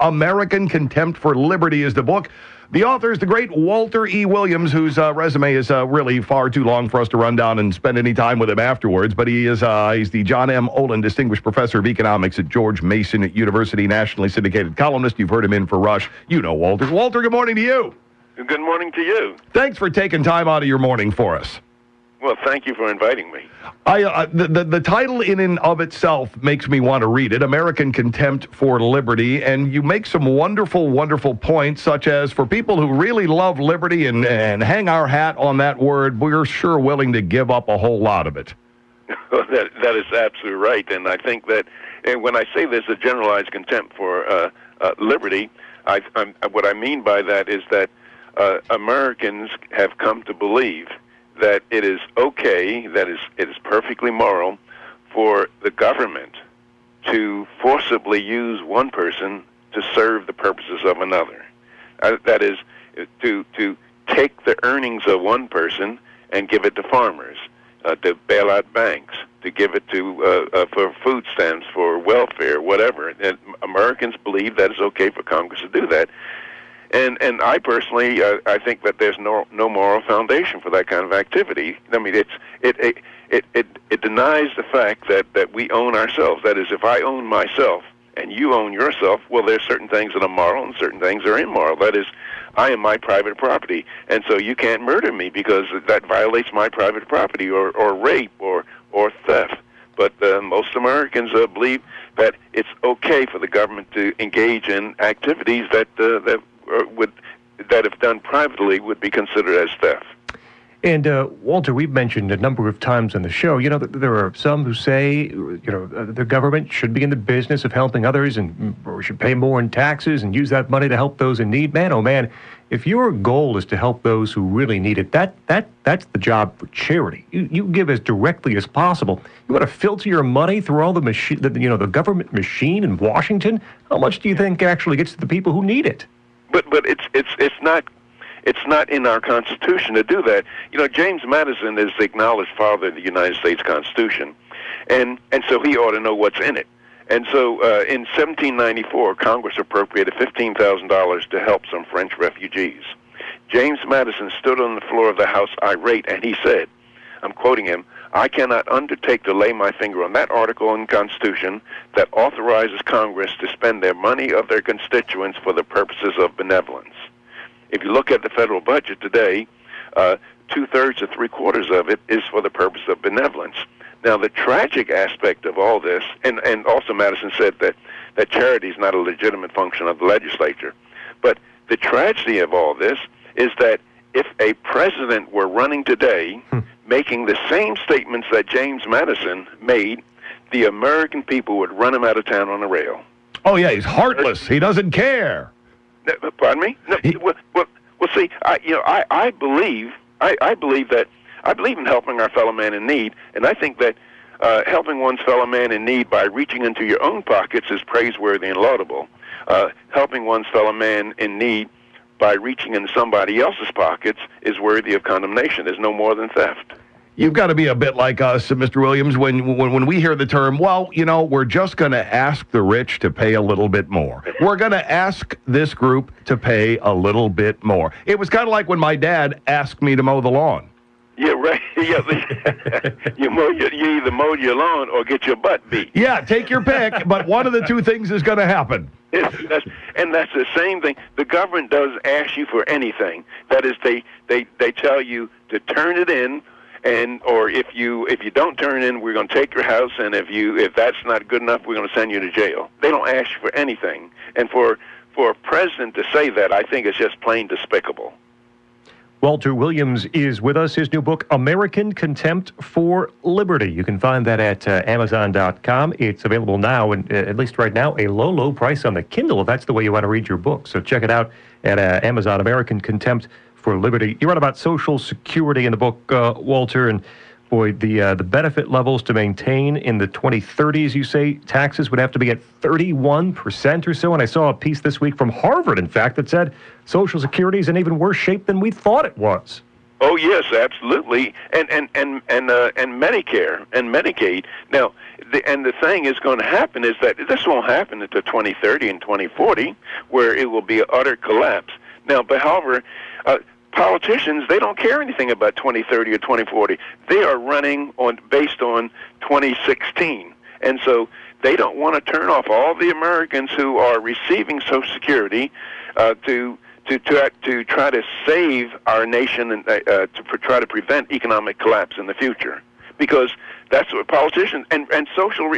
American Contempt for Liberty is the book. The author is the great Walter E. Williams, whose resume is really far too long for us to run down and spend any time with him afterwards. But he's the John M. Olin Distinguished Professor of Economics at George Mason University, nationally syndicated columnist. You've heard him in for Rush. You know Walter. Walter, good morning to you. Good morning to you. Thanks for taking time out of your morning for us. Well, thank you for inviting me. The title in and of itself makes me want to read it, American Contempt for Liberty, and you make some wonderful, wonderful points, such as for people who really love liberty and hang our hat on that word, we're sure willing to give up a whole lot of it. That is absolutely right, and I think that when I say there's a generalized contempt for liberty, what I mean by that is that Americans have come to believe that it is okay, that it is perfectly moral for the government to forcibly use one person to serve the purposes of another. That is, to take the earnings of one person and give it to farmers, to bail out banks, to give it to for food stamps, for welfare, whatever. And Americans believe that it's okay for Congress to do that. And I personally, I think that there's no moral foundation for that kind of activity. I mean, it denies the fact that we own ourselves. That is, if I own myself and you own yourself, well, there's certain things that are moral and certain things are immoral. That is, I am my private property, and so you can't murder me because that violates my private property, or rape, or theft. But most Americans believe that it's okay for the government to engage in activities that if done privately would be considered as theft. And Walter, we've mentioned a number of times on the show, there are some who say, the government should be in the business of helping others or should pay more in taxes and use that money to help those in need. Man, oh man, if your goal is to help those who really need it, that's the job for charity. You give as directly as possible. You want to filter your money through all the government machine in Washington? How much do you think actually gets to the people who need it? But it's not in our Constitution to do that. James Madison is the acknowledged father of the United States Constitution, and so he ought to know what's in it. And so in 1794, Congress appropriated $15,000 to help some French refugees. James Madison stood on the floor of the House irate, and he said, I'm quoting him, "I cannot undertake to lay my finger on that article in the Constitution that authorizes Congress to spend their money of their constituents for the purposes of benevolence." If you look at the federal budget today, 2/3 to 3/4 of it is for the purpose of benevolence. Now, the tragic aspect of all this, and also Madison said that charity is not a legitimate function of the legislature, but the tragedy of all this is that if a president were running today making the same statements that James Madison made, the American people would run him out of town on a rail. Oh, yeah, he's heartless. He doesn't care. Pardon me? No, well, see, I believe in helping our fellow man in need, and I think that helping one's fellow man in need by reaching into your own pockets is praiseworthy and laudable. Helping one's fellow man in need by reaching into somebody else's pockets is worthy of condemnation. There's no more than theft. You've got to be a bit like us, Mr. Williams, when we hear the term, well, we're just going to ask the rich to pay a little bit more. We're going to ask this group to pay a little bit more. It was kind of like when my dad asked me to mow the lawn. Yeah, right. Yeah, you either mow your lawn or get your butt beat. Yeah, take your pick, but one of the two things is going to happen. And that's the same thing. The government does ask you for anything. That is, they tell you to turn it in, or if you don't turn it in, we're going to take your house, and if that's not good enough, we're going to send you to jail. They don't ask you for anything. And for a president to say that, I think it's just plain despicable. Walter Williams is with us. His new book, American Contempt for Liberty. You can find that at Amazon.com. It's available now, and at least right now, a low, low price on the Kindle, if that's the way you want to read your book. So check it out at Amazon, American Contempt for Liberty. You write about Social Security in the book, Walter, and boy, the benefit levels to maintain in the 2030s, you say taxes would have to be at 31% or so. And I saw a piece this week from Harvard, in fact, that said Social Security is in even worse shape than we thought it was. Oh yes, absolutely, and Medicare and Medicaid. Now, the thing is going to happen is that this won't happen until 2030 and 2040, where it will be an utter collapse. Now, but however, politicians, they don't care anything about 2030 or 2040. They are running based on 2016, and so they don't want to turn off all the Americans who are receiving Social Security to try to save our nation and to try to prevent economic collapse in the future, because that's what politicians and Social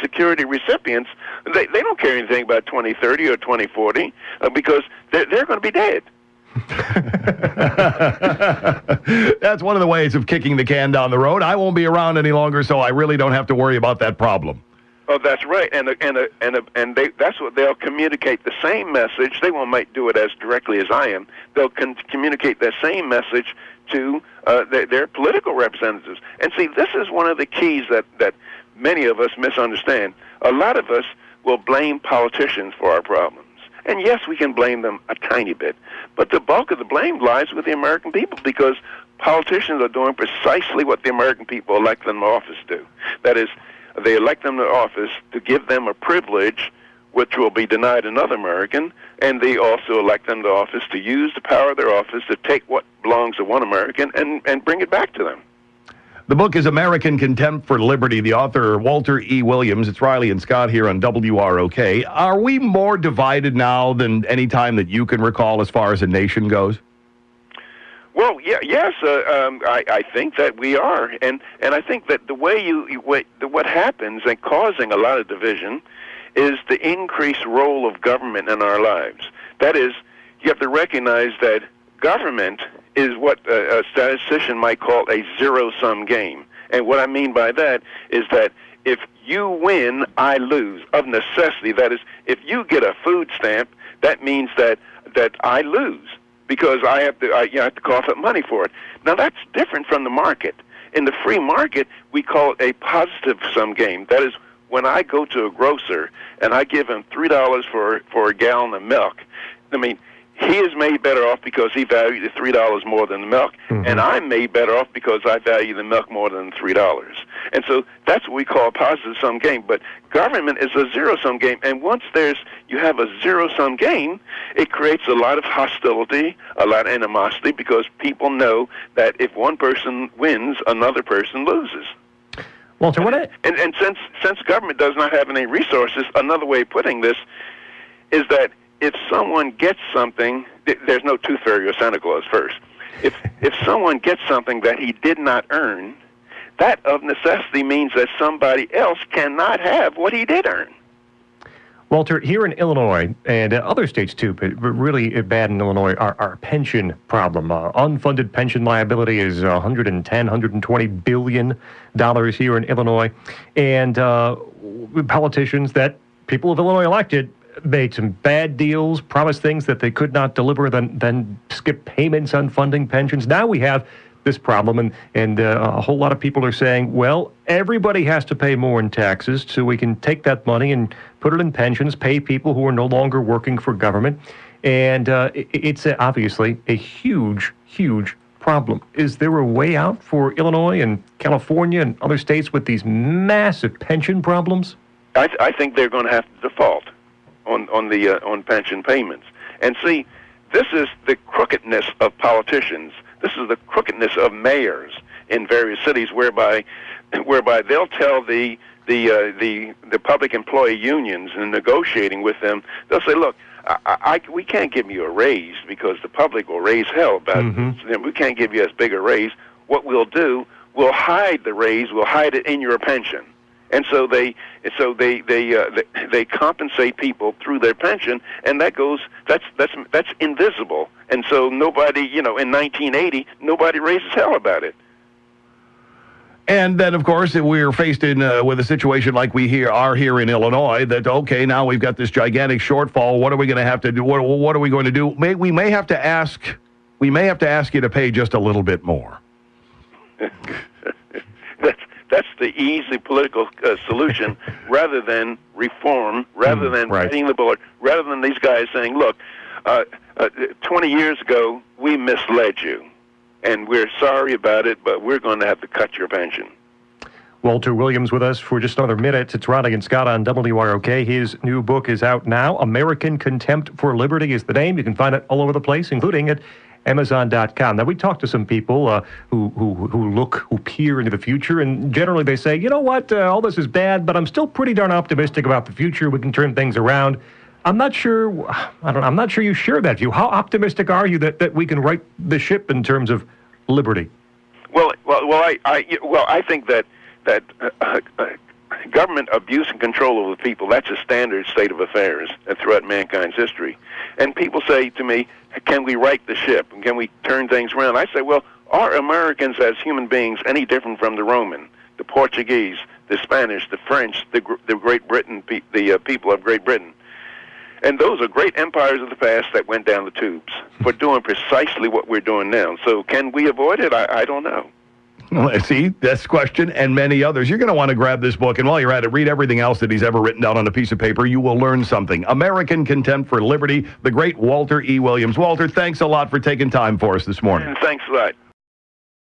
Security recipients, they don't care anything about 2030 or 2040 because they're going to be dead. That's one of the ways of kicking the can down the road. I won't be around any longer, so I really don't have to worry about that problem. Oh, that's right, and that's what they'll communicate the same message. They won't do it as directly as I am. They'll communicate that same message to their political representatives. And see, this is one of the keys that many of us misunderstand. A lot of us will blame politicians for our problems. And yes, we can blame them a tiny bit, but the bulk of the blame lies with the American people, because politicians are doing precisely what the American people elect them to office do. That is, they elect them to office to give them a privilege which will be denied another American, and they also elect them to office to use the power of their office to take what belongs to one American and bring it back to them. The book is American Contempt for Liberty. The author, Walter E. Williams. It's Riley and Scott here on WROK. Are we more divided now than any time that you can recall as far as a nation goes? Well, yes, I think that we are, and I think that the way what happens and causing a lot of division is the increased role of government in our lives. That is, you have to recognize that government is what a statistician might call a zero-sum game. And what I mean by that is that if you win, I lose, of necessity. That is, if you get a food stamp, that means that I lose, because I have to cough up money for it. Now, that's different from the market. In the free market, we call it a positive-sum game. That is, when I go to a grocer and I give him $3 for a gallon of milk, I mean, he is made better off because he valued the $3 more than the milk, and I'm made better off because I value the milk more than $3. And so that's what we call a positive-sum game. But government is a zero-sum game, and once you have a zero-sum game, it creates a lot of hostility, a lot of animosity, because people know that if one person wins, another person loses. Walter, and since government does not have any resources, another way of putting this is that if someone gets something, there's no tooth fairy or Santa Claus first. If someone gets something that he did not earn, that of necessity means that somebody else cannot have what he did earn. Walter, here in Illinois, and other states too, but really bad in Illinois, our pension problem. Unfunded pension liability is $120 billion here in Illinois. And politicians that people of Illinois elected made some bad deals, promised things that they could not deliver, then skip payments on funding pensions. Now we have this problem, and a whole lot of people are saying, well, everybody has to pay more in taxes so we can take that money and put it in pensions, pay people who are no longer working for government. And it's obviously a huge, huge problem. Is there a way out for Illinois and California and other states with these massive pension problems? I think they're going to have to default on pension payments. And see, this is the crookedness of politicians. This is the crookedness of mayors in various cities, whereby they'll tell the public employee unions and negotiating with them, they'll say, look, we can't give you a raise because the public will raise hell about it. We can't give you as big a raise. What we'll do, we'll hide the raise, we'll hide it in your pension. And so they compensate people through their pension, and that's invisible. And so nobody, in 1980, nobody raises hell about it. And then, of course, we're faced with a situation like we are here in Illinois. That okay, now we've got this gigantic shortfall. What are we going to have to do? What are we going to do? We may have to ask you to pay just a little bit more. That's the easy political solution, rather than reform, rather than biting the bullet, rather than these guys saying, look, 20 years ago, we misled you. and we're sorry about it, but we're going to have to cut your pension. Walter Williams with us for just another minute. It's Ronnie and Scott on WROK. His new book is out now. American Contempt for Liberty is the name. You can find it all over the place, including at Amazon.com. Now, we talked to some people who peer into the future, and generally they say, you know what, all this is bad, but I'm still pretty darn optimistic about the future. We can turn things around. I'm not sure you share that view. How optimistic are you that we can right the ship in terms of liberty? Well, I think that government abuse and control over the people, that's a standard state of affairs throughout mankind's history. And people say to me, can we right the ship? And can we turn things around? I say, well, are Americans as human beings any different from the Roman, the Portuguese, the Spanish, the French, the Great Britain, the people of Great Britain? And those are great empires of the past that went down the tubes for doing precisely what we're doing now. So can we avoid it? I don't know. Well, see, this question and many others. You're going to want to grab this book, and while you're at it, read everything else that he's ever written down on a piece of paper. You will learn something. American Contempt for Liberty, the great Walter E. Williams. Walter, thanks a lot for taking time for us this morning. Thanks a lot.